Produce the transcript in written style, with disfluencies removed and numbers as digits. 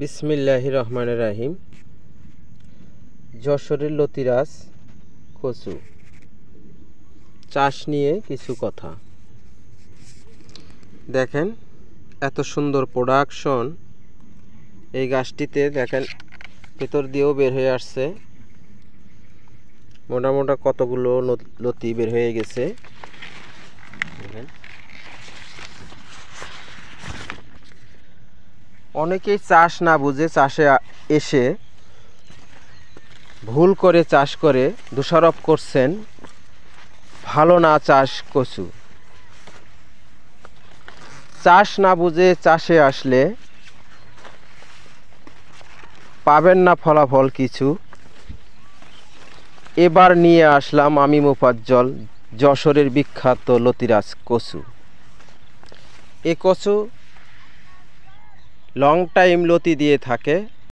বিসমিল্লাহির রহমানির রহিম। যশোরের লতিরাজ কচু চাষ নিয়ে কিছু কথা। দেখেন এত সুন্দর প্রোডাকশন এই গাছটিতে। দেখেন ভেতর দিয়েও বের হয়ে আসছে, মোটামোটা কতগুলো লতি বের হয়ে গেছে। দেখেন অনেকেই চাষ না বুঝে চাষে এসে ভুল করে চাষ করে দোষারোপ করছেন ভালো না চাষ কচু। চাষ না বুঝে চাষে আসলে পাবেন না ফলাফল কিছু। এবার নিয়ে আসলাম আমি মোফাজ্জল যশোরের বিখ্যাত লতিরাজ কচু। এ কচু লং টাইম লতি দিয়ে থাকে।